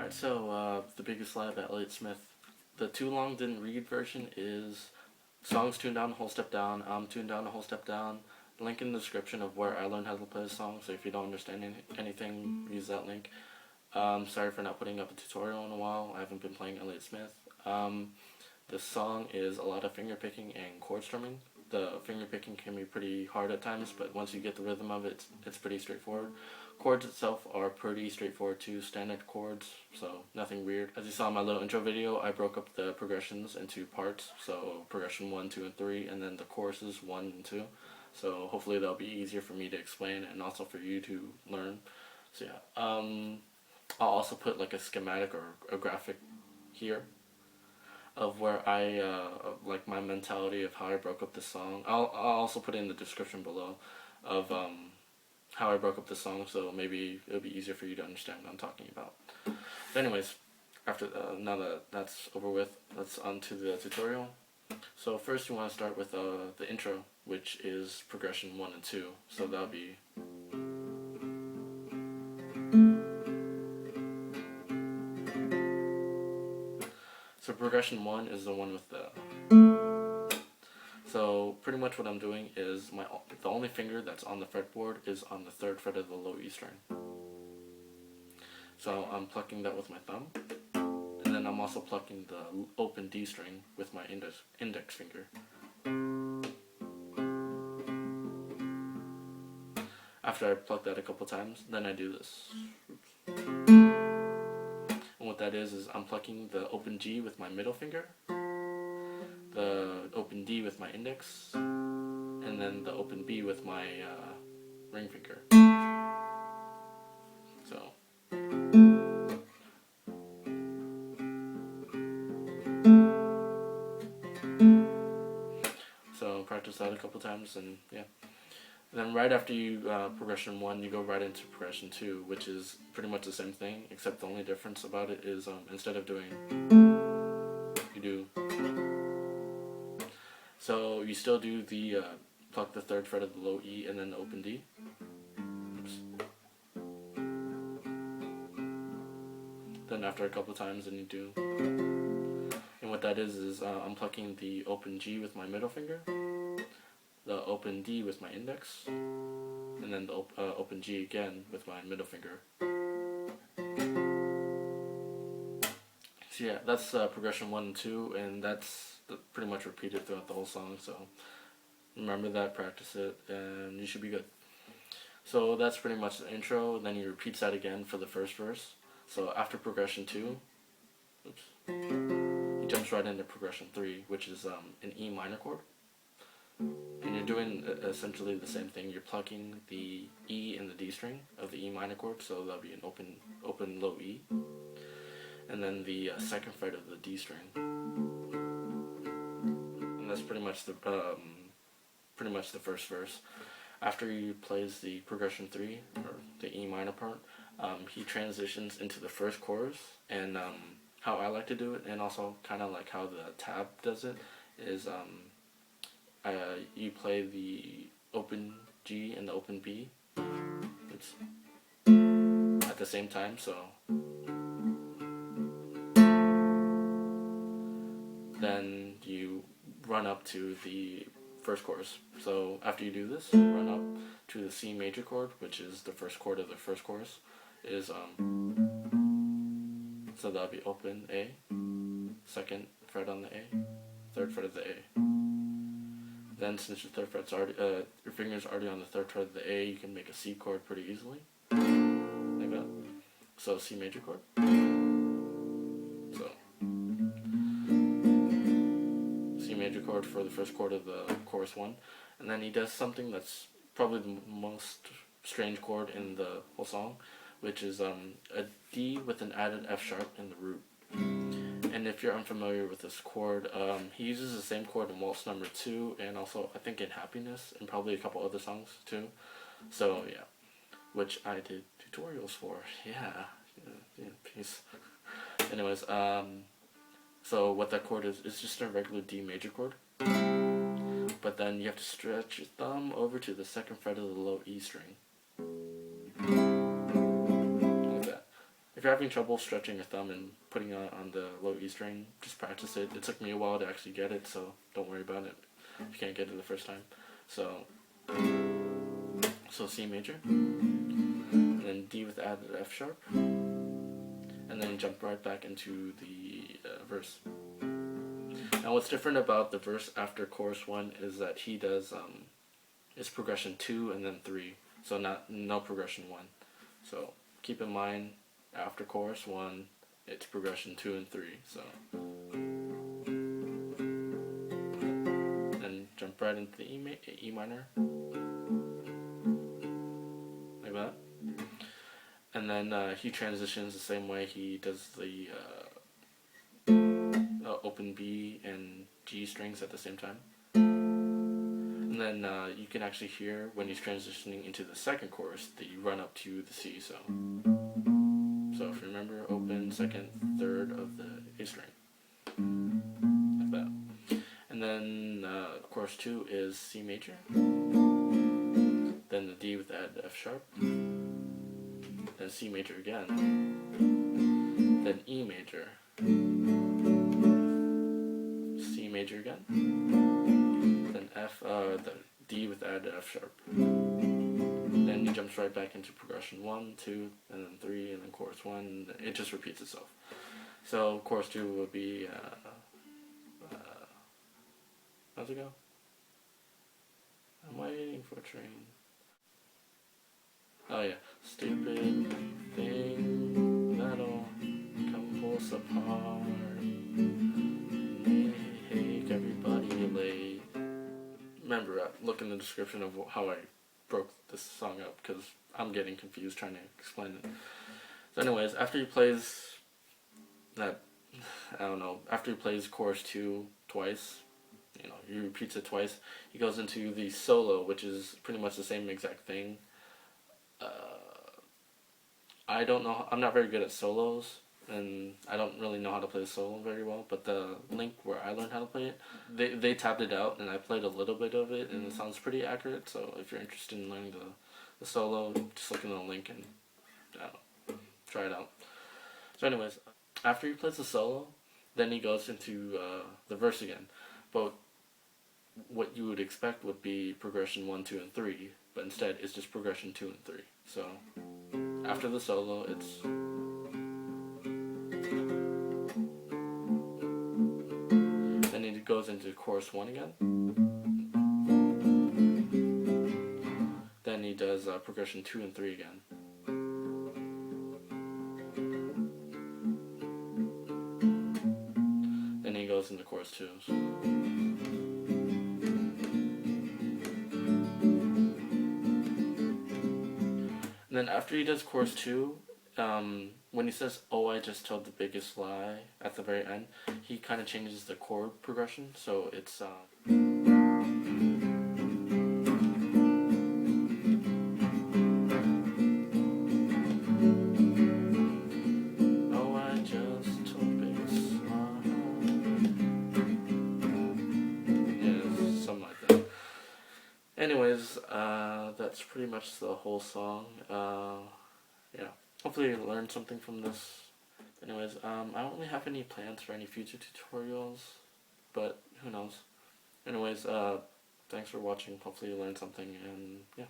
Alright, so The Biggest Lie by Elliott Smith. The Too Long Didn't Read version is songs tuned down a whole step down, tuned down a whole step down. Link in the description of where I learned how to play the song, so if you don't understand anything, use that link. Sorry for not putting up a tutorial in a while. I haven't been playing Elliott Smith. This song is a lot of finger picking and chord strumming. The finger picking can be pretty hard at times, but once you get the rhythm of it, it's pretty straightforward. Chords itself are pretty straightforward too, standard chords, so nothing weird. As you saw in my little intro video, I broke up the progressions into parts, so progression 1, 2, and 3, and then the choruses 1 and 2. So hopefully that'll be easier for me to explain and also for you to learn. So yeah, I'll also put like a schematic or a graphic here of where I like my mentality of how I broke up the song. I'll also put it in the description below of how I broke up the song, so maybe it'll be easier for you to understand what I'm talking about. But anyways, after now that that's over with, let's on to the tutorial. So first you want to start with the intro, which is progression 1 and 2. So that'll be so progression 1 is the one with the. So pretty much what I'm doing is the only finger that's on the fretboard is on the 3rd fret of the low E string. So I'm plucking that with my thumb, and then I'm also plucking the open D string with my index finger. After I pluck that a couple times, then I do this. And what that is I'm plucking the open G with my middle finger, the open D with my index, and then the open B with my ring finger. So practice that a couple times, and yeah. Then right after you progression 1, you go right into progression 2, which is pretty much the same thing, except the only difference about it is instead of doing, you do. So you still do the pluck the 3rd fret of the low E and then the open D. Oops. Then after a couple times, then you do. And what that is I'm plucking the open G with my middle finger, the open D with my index, and then the open G again with my middle finger. So yeah, that's progression 1 and 2, and that's pretty much repeated throughout the whole song, so remember that, practice it, and you should be good. So that's pretty much the intro, then he repeats that again for the first verse. So after progression 2, oops, he jumps right into progression 3, which is an E minor chord. And you're doing essentially the same thing. You're plucking the E and the D string of the E minor chord, so that'll be an open low E, and then the 2nd fret of the D string. And that's pretty much the first verse. After he plays the progression 3 or the E minor part, he transitions into the first chorus, and how I like to do it, and also kind of like how the tab does it, is you play the open G and the open B at the same time, so then you run up to the first chorus. So after you do this, run up to the C major chord, which is the first chord of the first chorus, is so that'll be open A, 2nd fret on the A, 3rd fret of the A. Then since your 3rd fret's already, your finger's already on the 3rd fret of the A, you can make a C chord pretty easily, like that. So C major chord. So C major chord for the first chord of the chorus 1, and then he does something that's probably the most strange chord in the whole song, which is a D with an added F sharp in the root. And if you're unfamiliar with this chord, he uses the same chord in Waltz Number 2, and also I think in Happiness, and probably a couple other songs too. So yeah, which I did tutorials for. Yeah, peace. Anyways, so what that chord is just a regular D major chord, but then you have to stretch your thumb over to the 2nd fret of the low E string. if you're having trouble stretching your thumb and putting it on the low E string, just practice it. It took me a while to actually get it, so don't worry about it if you can't get it the first time. So C major, and then D with added F sharp, and then jump right back into the verse. Now what's different about the verse after chorus 1 is that he does it's progression 2 and then 3, so no progression 1. So keep in mind, after chorus 1 it's progression 2 and 3. So then jump right into the E minor like that, and then he transitions the same way he does the open B and G strings at the same time. And then you can actually hear when he's transitioning into the second chorus the run up to the C. So if you remember, open, second, third of the A string, like that. And then chorus 2 is C major, then the D with add F sharp, then C major again, then E major, C major again, then the D with add F sharp. Then he jumps right back into progression 1, 2, and then 3, and then chorus 1. It just repeats itself. So chorus 2 will be how's it go? I'm waiting for a train. Oh yeah, stupid thing that'll come pull us apart. Make everybody late. Remember, look in the description of how I broke this song up, because I'm getting confused trying to explain it. So anyways, after he plays that, after he plays chorus 2 twice, he repeats it twice, he goes into the solo, which is pretty much the same exact thing. I don't know, I'm not very good at solos, and I don't really know how to play the solo very well, but the link where I learned how to play it, they tapped it out, and I played a little bit of it, and it sounds pretty accurate. So if you're interested in learning the solo, just look in the link and try it out. So anyways, after he plays the solo, then he goes into the verse again, but what you would expect would be progression 1, 2, and 3, but instead it's just progression 2 and 3. So after the solo, it's then it goes into chorus 1 again. Then he does progression 2 and 3 again. Then he goes into chorus 2. And then after he does chorus 2, when he says, "Oh, I just told the biggest lie" at the very end, he kind of changes the chord progression. So it's oh, I just told the biggest lie. Yeah, something like that. Anyways, that's pretty much the whole song. Yeah. Hopefully you learned something from this. Anyways, I don't really have any plans for any future tutorials, but who knows. Anyways, thanks for watching. Hopefully you learned something, and yeah.